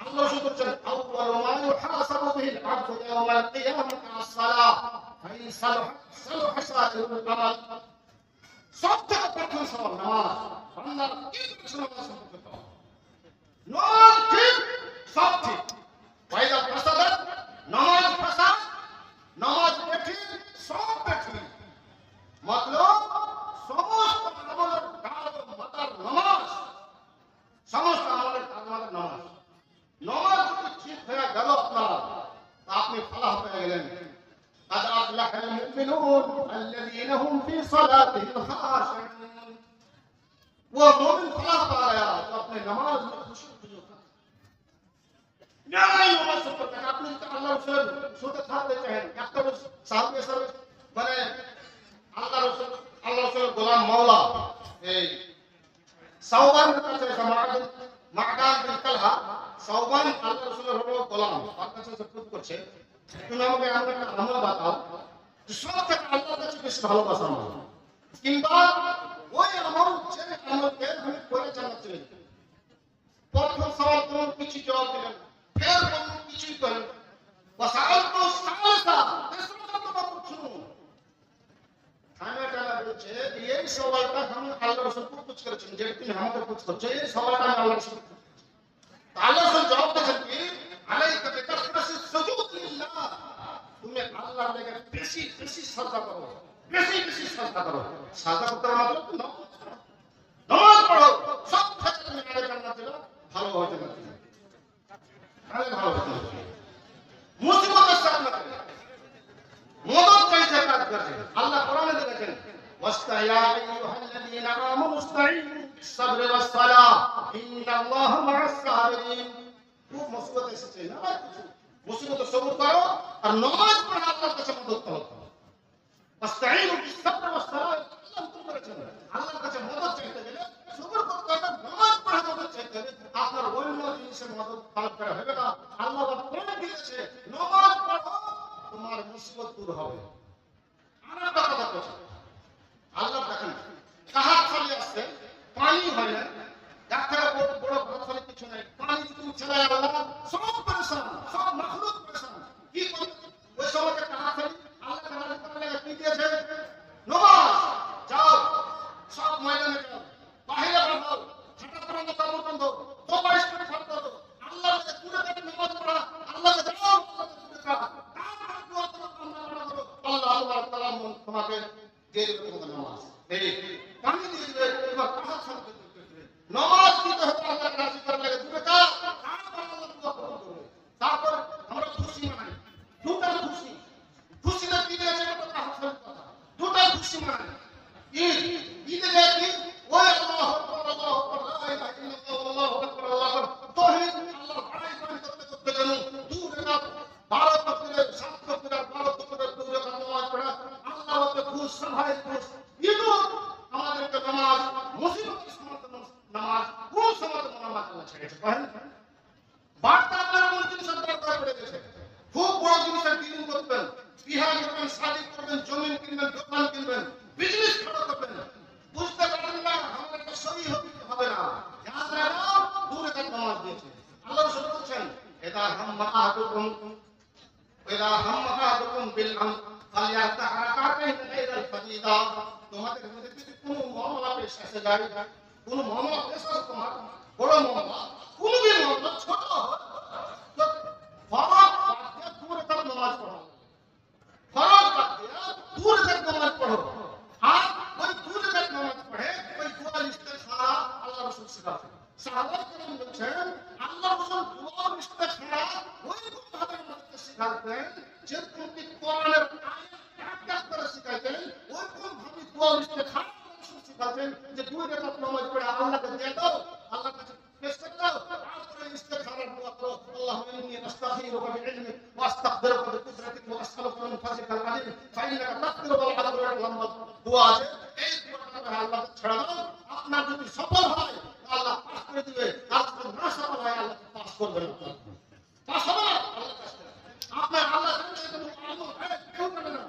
আল্লাহ শুধু বলছেন আউয়ালু মা ইউহাসাবু বিহিল আবদু ইয়াওমাল কিয়ামাতি আস-সালাহ ফাইন সালাহা সাইরুল আমাল। সব থেকে প্রথম সওয়াল নামাজ। বান্দা কি করছে নামাজ সম্পর্কে? নামাজ ঠিক, সব ঠিক। পয়দা ফাসাদাত, নামাজ ফাসাদ, নামাজ বেঠিক, সব বেঠিক। মতলব সমস্ত আমলের ডাল মাতার নামাজ, সমস্ত আমলের ডাল নামাজ। নামাজ যদি ঠিক হয়ে গেল আপনার, আপনি ফালাহ পেয়ে গেলেন। قد أفلح المؤمنون الذين هم في صلاتهم خاشعون। वो मोमिन फलाह पा गया तो अपने नमाज में खुशी खुशी होता है। नहीं नमाज से पता है आपने अल्लाह रसूल सोते खाते हैं क्या तो साहब में सर बने अल्लाह रसूल गुलाम मौला ए सौबान का से समाज মাকান বিন তালহা সওবান আল্লাহ রাসূলের হলো গোলাম, তার কাছে সুপুত করছে, তুমি আমাকে এমন একটা আমল বাতাও যে সব থেকে আল্লাহর কাছে বেশি ভালোবাসা আমার, কিংবা ওই আমল যে আমলকে আমি করে জান্নাত চলে যাব। প্রথম সওয়াল কোন কিছু জবাব দিলেন, ফের কোন কিছুই করেন। ওয়াসাল তো সালসা তেসরা তো পুছুন খানাটা বলছে এই সওয়ালটা हम আল্লাহ রাসূল को पूछ করেছেন, যে তুমি আমাকে पूछ করছো এই সওয়ালটা আমি আল্লাহ রাসূল আল্লাহ রাসূল জবাব দিয়েছেন কি আলাইকা বিকাসরাতি সুজুদ লিল্লাহ, তুমি আল্লাহর লাগা বেশি বেশি সাজদা করো, বেশি বেশি সাজদা করো। সাজদা করতে मतलब নামাজ পড়ো, সব ক্ষেত্রে তুমি আগে জান্নাত দিলে ভালো হতে পারবে, আগে ভালো হতে পারবে। মুসিবতের সামনে মদদ চাইতে কাজ করছে। আল্লাহ কোরআনে লিখেছেন ওয়াস্তায়া আইয়ুহাল্লাযীনা আমানু ইসতাঈনু বিস-সাবরি ওয়াস-সালাহ ইন্নাল্লাহা মা'আস সাবিরিন। খুব মুসিবত এসেছে না, মুসিবতে সবর করো আর নামাজ পড়ো, আল্লাহর কাছে মদদ করো। ওয়াস্তাঈনু বিস-সাবরি ওয়াস-সালাহ, আল্লাহ তো করেছেন আল্লাহর কাছে মদদ চাইতে গেলে সবর করতে হবে, নামাজ পড়ে মদদ চাইতে হবে। আপনার অন্য জিনিসের মদদ পাওয়া করা হবে না। আল্লাহ কোরআন দিয়েছে নামাজ পড়ো তোমার মুসিবত দূর হবে। আর একটা কথা বলছি, আল্লাহ দেখেন কাহার চলে আসছে পানি হয় না, ডাক্তার বড় বড় কথা কিছু নাই, পানি যদি চলে আল্লাহ সব পরেশান, সব মাখলুক পরেশান। কি করে ওই সময়টা কাহার চলে আল্লাহ তাআলা তাআলা কি দিয়েছে নামাজ। যাও সব ময়দানে যাও, বাইরে বের হঠাৎ করে কাপড় বন্ধ, তো বাইশ করে ফল করো, আল্লাহর কাছে পুরো কাটে নামাজ পড়া, আল্লাহকে যাও তোমাকে দিয়ে দেবে তোমাদের নামাজ। এই পানি দিয়ে দেবে, এবার কাহার সাথে নামাজ দিতে হবে আল্লাহকে রাজি করার লাগে। দুটো কাজ তারপর আল্লাহ দোয়া কবুল করবে। তারপর আমরা খুশি মানাই, দুটো খুশি, খুশিটা কি দিয়েছে এটা কাহার সাথে কথা, দুটো খুশি মানাই। ঈদ ঈদে যায় কি ওই আল্লাহু আকবার আল্লাহু আকবার লা ইলাহা ইল্লাল্লাহ আল্লাহু আকবার আল্লাহু আকবার তাওহীদ আল্লাহর বড়াই করতে করতে যেন দূর রাত 12 তকবীরের 7 তকবীরের 12 তকবীরের দূর রাত নামাজ পড়া আল্লাহকে খুশ সবাই খুশ। ঈদ আমাদেরকে নামাজ মুসিবতের সময় নামাজ কোন সময় নামাজ আল্লাহ ছেড়েছে কহেন। বার্তা আপনার কোন জিনিসের দরকার পড়ে গেছে, খুব বড় জিনিসের ডিলিং করবেন, বিহা করবেন, শাদী করবেন, জমি কিনবেন, দোকান কিনবেন, বিজনেস শুরু করবেন, বুঝতে পারবেন না আমাদের একটা সহি হবে না। ইয়াদ রাখো দূরে কাজ নামাজ দিয়েছে আল্লাহ রাসূল বলেছেন ইদা হাম্মা আহাদুকুম বিল আমর ফালিয়াতা রাকাতাইন গায়রাল ফারিদা। তোমাদের মধ্যে যদি কোনো মামলা পেশ আসে যায়, কোনো মামলা পেশ আসে তোমার বড় মামলা, কোনো भी মামলা ছোট হয় তো ফরজ বাদ দিয়ে দূরে কাজ নামাজ পড়ো, ফরজ বাদ দিয়ে দূরে কাজ নামাজ পড়ো। আর ওই দূরে কাজ নামাজ পড়ে ওই দুয়া ইস্তেখারা আল্লাহ রাসূল শিখাতেন। সাহাবায়ে কেরাম বলেন আল্লাহ রাসূল দুয়া ইস্তেখারা ওই ভাবে আমাদেরকে শিখাতেন যেরকম কি কোরআনের আয়াত এক করে শিখাতেন, ওই কোন ভাবে দুয়া ইস্তেখারা রাসূল শিখাতেন যে দুই রাকাত নামাজ পড়ে আল্লাহকে দিয়ে দাও, আল্লাহর কাছে পেশ করে দাও, তারপরে ইস্তেখারা দোয়া করো আল্লাহুম্মা ইন্নী আস্তাগফিরুকা বিইলমিক ওয়া আস্তাগফিরুকা বিকুদরাতিক ওয়া আসআলুকা মিন ফাজলিকাল আযীম ফাইন্নাকা তাগফিরু ওয়া লা তাগফিরু লম্বা দোয়া আছে। এই দোয়াটা আল্লাহকে ছেড়ে দাও, আপনার যদি সফল হয় আল্লাহ পাস করে দিবে, আর যদি না সফল হয় আল্লাহ পাস করবে না, পাস হবে না আল্লাহ পাস করবে। আপনার আল্লাহ জানেন কোনো আমল হয় কেউ জানে না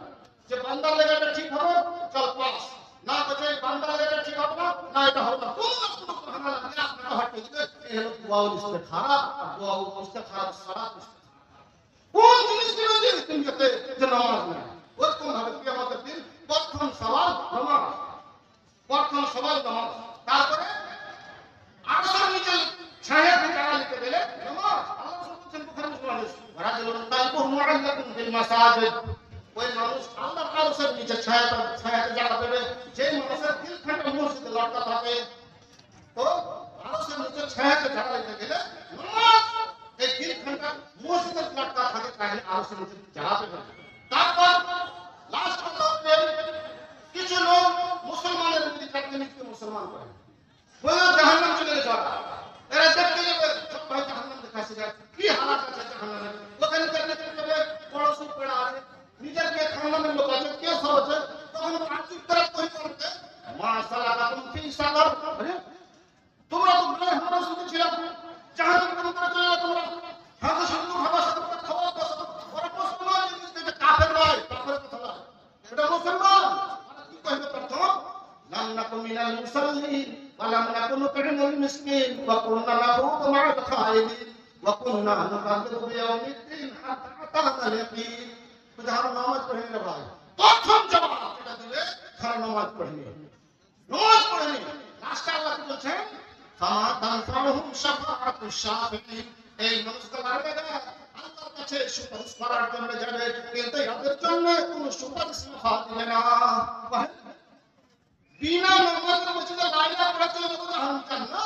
যে বান্দার লেগাটা ঠিক হবে চল পাস, না বলে বান্দার লেগাটা ঠিক হবে না, না এটা হবে না, কোন বাহানা লাগিয়ে আপনাকে হটে দিবে। এই হলো দুয়া ইস্তেখারা, দুয়া ইস্তেখারা সালাত কোন জিনিস দিলে দুনিয়াতে যে নামাজ নাই ওরকম ভাবে কিয়ামতের দিন প্রথম সওয়াল নামাজ, প্রথম সওয়াল নামাজ। তারপরে আরশের নিচে ছায়া থেকে আলিকে দিলে নামাজ। আল্লাহ বলেছেন বুখারী মুসলিম রাজুলুন তালবুহু মুআল্লাকুন ফিল মাসাজিদ, ওই মানুষ আল্লাহর আরশের নিচে ছায়াতে জায়গা দেবে যে মানুষের দিলখানা মসজিদে লটকা থাকে। তো আরশের নিচে ছায়াতে জায়গা দিতে গেলে নামাজ এই দিলখানা মসজিদে লটকা থাকে তাহলে আরশের নিচে জায়গা পেবে। তারপর লাস্ট কথা কিছু লোক মুসলমানের প্রতি কাটতে নিতে মুসলমান করে বলে জাহান্নাম চলে যাবে, এরা দেখতে যাবে সব ভাই জাহান্নাম দেখাচ্ছে যায় কি হালাত আছে জাহান্নামে, ওখানে দেখতে যাবে বড় সুখ পড়া আছে, নিজের কে খানদানের লোক আছে কে সব আছে, তখন আর্থিক তরফ কই করতে মা সালাকাতুম ফি সাকার, তোমরা তো বলে আমরা শুনতে ছিলাম জাহান্নাম কেন করে চলে যাবে তোমরা, হাতে সুন্দর খাবার সাথে খাওয়া দাওয়া ওরা মুসলমান জিনিস এটা কাফের নয়, কাফের কথা নয়, এটা মুসলমান। কি কইবে প্রথম লাম নাকুম মিনাল মুসাল্লিন ওয়া লাম নাকুম নুত'imul মিসকিন ওয়া কুননা নাখুদু মা'আল খায়িদিন ওয়া কুননা নুকাযযিবু বিয়াউমিদ্দিন হাত্তা আতানাল ইয়াকিন। তো যারা নামাজ পড়ে না ভাই প্রথম জবাব এটা দিবে যারা নামাজ পড়ে না, নামাজ পড়ে না। লাস্টে আল্লাহ কি বলছেন ফামা তানফাউহুম শাফাআতুশ শাফিঈন, এই মানুষগুলো আল্লাহর কাছে সুপারিশ করার জন্য যাবে কিন্তু এদের জন্য কোনো সুপারিশ হবে না। বিনা নামাজের মসজিদে লাইলা পড়া চলে যাবে জাহান্নাম না,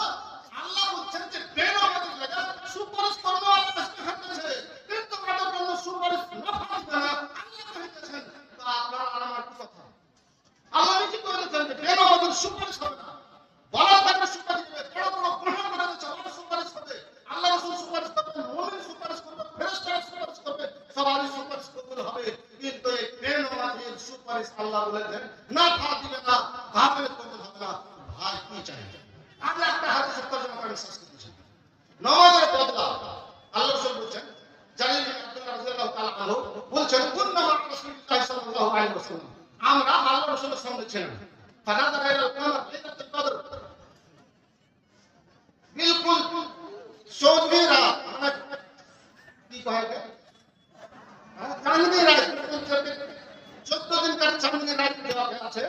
আল্লাহ বলছেন যে বেনামাজের লাগা সুপারিশ করব আল্লাহর কাছে কিন্তু তাদের জন্য সুপারিশ না হবে না আল্লাহ কইতেছেন। তো আপনার আর আমার কি কথা, আল্লাহ কি কইতেছেন যে বেনামাজের সুপারিশ হবে না, বড় বড় সুপারিশ হবে, বড় বড় গুনাহ করা যাবে সুপারিশ হবে, আল্লাহ রাসূল সুপারিশ করবেন, মুমিন সুপারিশ করবে, ফেরেশতারা সুপারিশ করবে, সবারই সুপারিশ কবুল হবে। কিন্তু এই বেনামাজের সুপারিশ আল্লাহ বলেছেন না দিবে না, কাফের কবুল হবে না। ভাই কি চাই আমরা একটা হাদিসের তরজমা করে শেষ করছি। নামাজের বদলা আল্লাহ রাসূল বলেছেন জারির বিন আব্দুল্লাহ রাদিয়াল্লাহু তাআলা আনহু বলেছেন কুন্না মা রাসূলুল্লাহ সাল্লাল্লাহু আলাইহি ওয়াসাল্লাম, আমরা আল্লাহ রাসূলের সঙ্গে ছিলাম, ফানাযারা ইলাল কামার লাইলাতুল কদর, বিলকুল চৌধুরী রাত মানে কি কয় চাঁদনি রাত, 14 দিনকার চাঁদনি রাত দেওয়া আছে,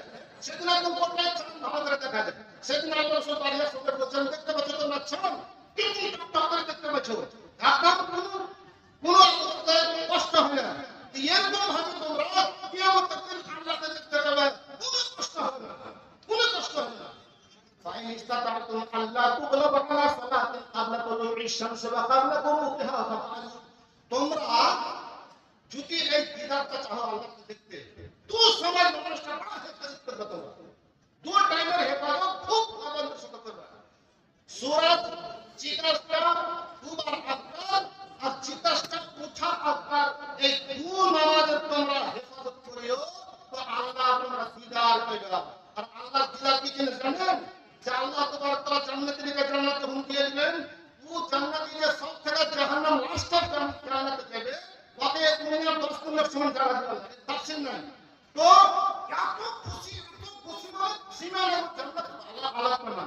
সেদিন একদম কোথায় চাঁদ ভালো দেখা যায়, সেদিন আল্লাহ রাসূল বাড়িয়া সঙ্গে বলছেন দেখতে পাচ্ছ তোমরা চাঁদ কিন্তু করে দেখতে পাচ্ছ একদম কোনো অবস্থায় কষ্ট হয় না, এরকম ভাবে তোমরা কিয়ামতের দিন আল্লাহকে দেখতে الشمس وقبل غروبها فافعلوا তোমরা যদি এই দিদারটা চাও আল্লাহকে দেখতে তো সময় নমাজটা বড় হেফাজত করবে তোমরা দু টাইমের হেফাজত খুব পাবন্দের সাথে করবে সূরত চিকাসটা দুবার আকবার আর চিকাসটা উঠা আকবার এই দু নামাজের তোমরা হেফাজত করিও তো আল্লাহ তোমরা দিদার পাইবে আর আল্লাহ দিদার কি জিনিস জানেন যে আল্লাহ তাবারক তাআলা জান্নাতে দিকে জান্নাতে হুমকি দিবেন ও জান্নাতে যে সব থেকে জাহান্নাম লাস্ট জান্নাতে যাবে ওকে দুনিয়ার 10 দিনের সমান জান্নাত দিবেন তাফসীর নাই তো এত খুশি সীমা জান্নাত আল্লাহ আলাদা না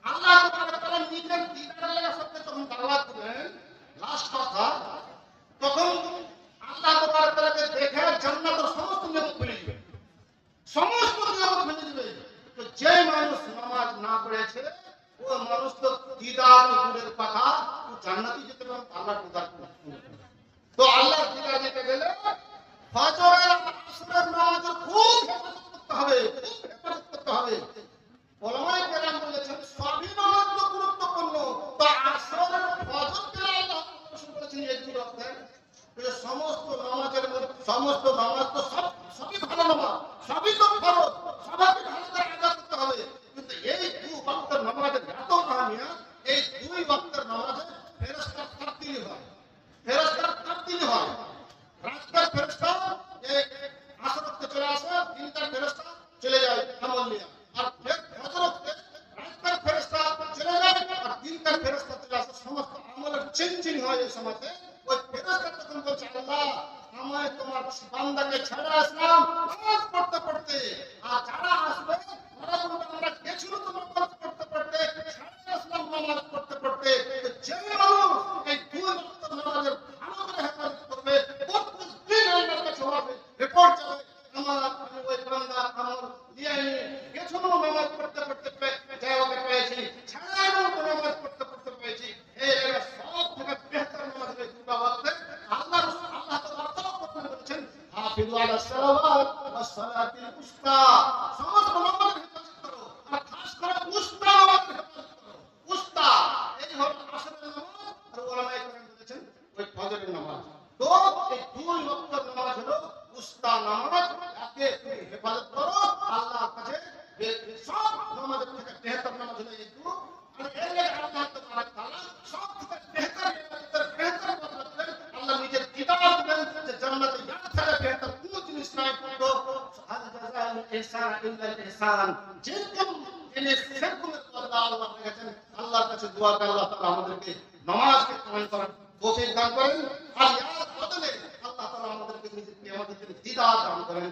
আল্লাহ তাবারক তাআলা নিজের দিদার লাগা সত্যি যখন দাওয়াত দিবেন লাস্ট কথা তখন আল্লাহ তাবারক তাআলাকে দেখে জান্নাতের সমস্ত নিয়ামত খুলে দিবেন সমস্ত নিয়ামত খুলে দিবেন তো যে মানুষ নামাজ না পড়েছে ও মানুষ তো দিদার দূরের কথা ও জান্নাতে যেতে পারে আল্লাহর দিদার তো আল্লাহর দিদার যেতে গেলে ফজরের আসরের নামাজের খুব হেফাজত করতে হবে ওলামায়ে কেরাম বলেছেন সবই নামাজ তো গুরুত্বপূর্ণ তো আসরের ফজরকে আল্লাহ রাসূল বলেছেন এই দুই ওয়াক্তে যে সমস্ত নামাজের মধ্যে সমস্ত নামাজ তো সবই ভালো নামাজ সবই তো ফরজ সবাইকে ভালো করে আদা করতে হবে কিন্তু এই দুই ওয়াক্তের নামাজের এত আহমিয়ত এই দুই ওয়াক্তের নামাজে ফেরেশতা তাবদীল হয় রাস্তার ফেরেশতা এই আসর ওয়াক্তে চলে আসে তিনটা ফেরেশতা চলে যায় আমল নিয়ে আর ফজর ওয়াক্তে রাস্তার ফেরেশতা চলে যায় আর তিনটা ফেরেশতা চলে আসে সমস্ত আমলের চেঞ্জিং হয় এই সময়তে ওই ফেরেশতা তখন বলছে আল্লাহ আমায় তোমার বান্দাকে ছেড়ে আসলাম নামাজ পড়তে পড়তে আর যারা আসবে তারা বলবে আমরা গেছিল তো নামাজ পড়তে পড়তে ছেড়ে আসলাম নামাজ পড়তে পড়তে যে মানুষ এই দুই ওয়াক্ত নামাজের ভালো করে হেফাজত করবে প্রত্যেকদিন আল্লাহর কাছে হবে রিপোর্ট যাবে আমার ওই বান্দা আমল দিয়ে গেছিল নামাজ পড়তে পড়তে যাই ওকে পেয়েছি ছেড়ে নামাজ পড়তে পড়তে পেয়েছি এই সব থেকে বেহতর নামাজ এই দুটো ওয়াক্তে আল্লাহ বলেছেন হাফিজু আলা সালাওয়াত ওয়াস সালাতিল উস্তা সমস্ত নামাজের হেফাজত করো আর খাস করে উস্তা নামাজের হেফাজত করো উস্তা এই হলো আসরের নামাজ আর ওলামায়ে কেরাম বলেছেন ওই ফজরের নামাজ তো এই দুই ওয়াক্তের নামাজ হলো উস্তা নামাজ একে হেফাজত করো আল্লাহর কাছে সব নামাজের থেকে বেহতর নামাজ হলো এই দুটো আর এর লাগে আল্লাহ তাআলা সব থেকে বেহতর ইবাদতের বেহতর বদলে আল্লাহ নিজের কিতাব দিবেন যে জান্নাতে ইয়ার থেকে বেহতর কোনো জিনিস নাই তো হাল জাযাল ইহসান ইল্লাল ইহসান যেরকম জিনিস সেরকম বদলা আল্লাহ রেখেছেন আল্লাহর কাছে দোয়া করে আল্লাহ তাআলা আমাদেরকে নামাজকে কায়েম করার তৌফিক দান করেন আর ইয়ার বদলে আল্লাহ তাআলা আমাদেরকে নিজের দিদার দান করেন।